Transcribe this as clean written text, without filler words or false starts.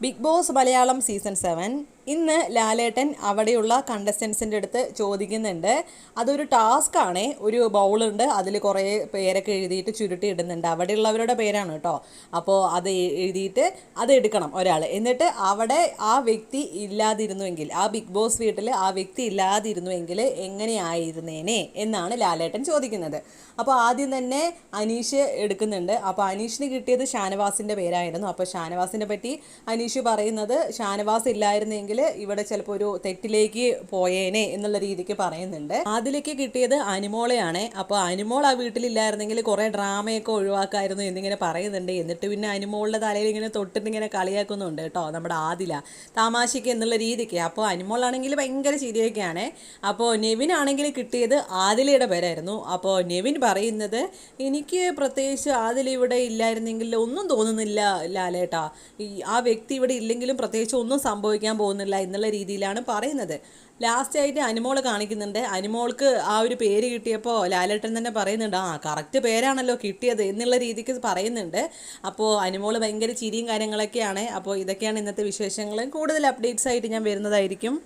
Big boss Malayalam season 7 ഇന്ന് ലാലേട്ടൻ അവിടെയുള്ള കണ്ടസ്റ്റൻസിൻ്റെ അടുത്ത് ചോദിക്കുന്നുണ്ട്. അതൊരു ടാസ്ക്കാണ്. ഒരു ബൗളുണ്ട്, അതിൽ കുറേ പേരൊക്കെ എഴുതിയിട്ട് ചുരുട്ടി ഇടുന്നുണ്ട്. അവിടെയുള്ളവരുടെ പേരാണ് കേട്ടോ. അപ്പോൾ അത് എഴുതിയിട്ട് അത് എടുക്കണം ഒരാൾ. എന്നിട്ട് അവിടെ ആ വ്യക്തി ഇല്ലാതിരുന്നുവെങ്കിൽ, ആ ബിഗ് ബോസ് വീട്ടിൽ ആ വ്യക്തി ഇല്ലാതിരുന്നുവെങ്കിൽ എങ്ങനെയായിരുന്നേനെ എന്നാണ് ലാലേട്ടൻ ചോദിക്കുന്നത്. അപ്പോൾ ആദ്യം തന്നെ അനീഷ് എടുക്കുന്നുണ്ട്. അപ്പോൾ അനീഷിന് കിട്ടിയത് ഷാനവാസിൻ്റെ പേരായിരുന്നു. അപ്പോൾ ഷാനവാസിനെ പറ്റി അനീഷ് പറയുന്നത്, ഷാനവാസ് ഇല്ലായിരുന്നെങ്കിൽ ഇവിടെ ചിലപ്പോൾ ഒരു തെറ്റിലേക്ക് പോയേനെ എന്നുള്ള രീതിക്ക് പറയുന്നുണ്ട്. അതിലേക്ക് കിട്ടിയത് അനുമോളെയാണ്. അപ്പോൾ അനുമോൾ ആ വീട്ടിലില്ലായിരുന്നെങ്കിൽ കുറേ ഡ്രാമയൊക്കെ ഒഴിവാക്കായിരുന്നു എന്നിങ്ങനെ പറയുന്നുണ്ട്. എന്നിട്ട് പിന്നെ അനുമോളുടെ തലയിൽ ഇങ്ങനെ തൊട്ടിട്ട് ഇങ്ങനെ കളിയാക്കുന്നുണ്ട് കേട്ടോ നമ്മുടെ ആദില, തമാശയ്ക്ക് എന്നുള്ള രീതിക്ക്. അപ്പോൾ അനുമോളാണെങ്കിൽ ഭയങ്കര ശരിയൊക്കെയാണ്. അപ്പോൾ നെവിൻ ആണെങ്കിൽ കിട്ടിയത് ആദിലയുടെ പേരായിരുന്നു. അപ്പോൾ നെവിൻ പറയുന്നത്, എനിക്ക് പ്രത്യേകിച്ച് ആദില ഇവിടെ ഇല്ലായിരുന്നെങ്കിൽ ഒന്നും തോന്നുന്നില്ല ലാലേട്ടാ, ആ വ്യക്തി ഇവിടെ ഇല്ലെങ്കിലും പ്രത്യേകിച്ച് ഒന്നും സംഭവിക്കാൻ പോകുന്നില്ല എന്നുള്ള രീതിയിലാണ് പറയുന്നത്. ലാസ്റ്റായിട്ട് അനുമോൾ കാണിക്കുന്നുണ്ട്. അനുമോൾക്ക് ആ ഒരു പേര് കിട്ടിയപ്പോൾ ലാലേട്ടൻ തന്നെ പറയുന്നുണ്ട്, ആ കറക്റ്റ് പേരാണല്ലോ കിട്ടിയത് എന്നുള്ള രീതിക്ക് പറയുന്നുണ്ട്. അപ്പോൾ അനുമോൾ ഭയങ്കര ചിരിയും കാര്യങ്ങളൊക്കെയാണ്. അപ്പോൾ ഇതൊക്കെയാണ് ഇന്നത്തെ വിശേഷങ്ങൾ. കൂടുതൽ അപ്ഡേറ്റ്സ് ആയിട്ട് ഞാൻ വരുന്നതായിരിക്കും.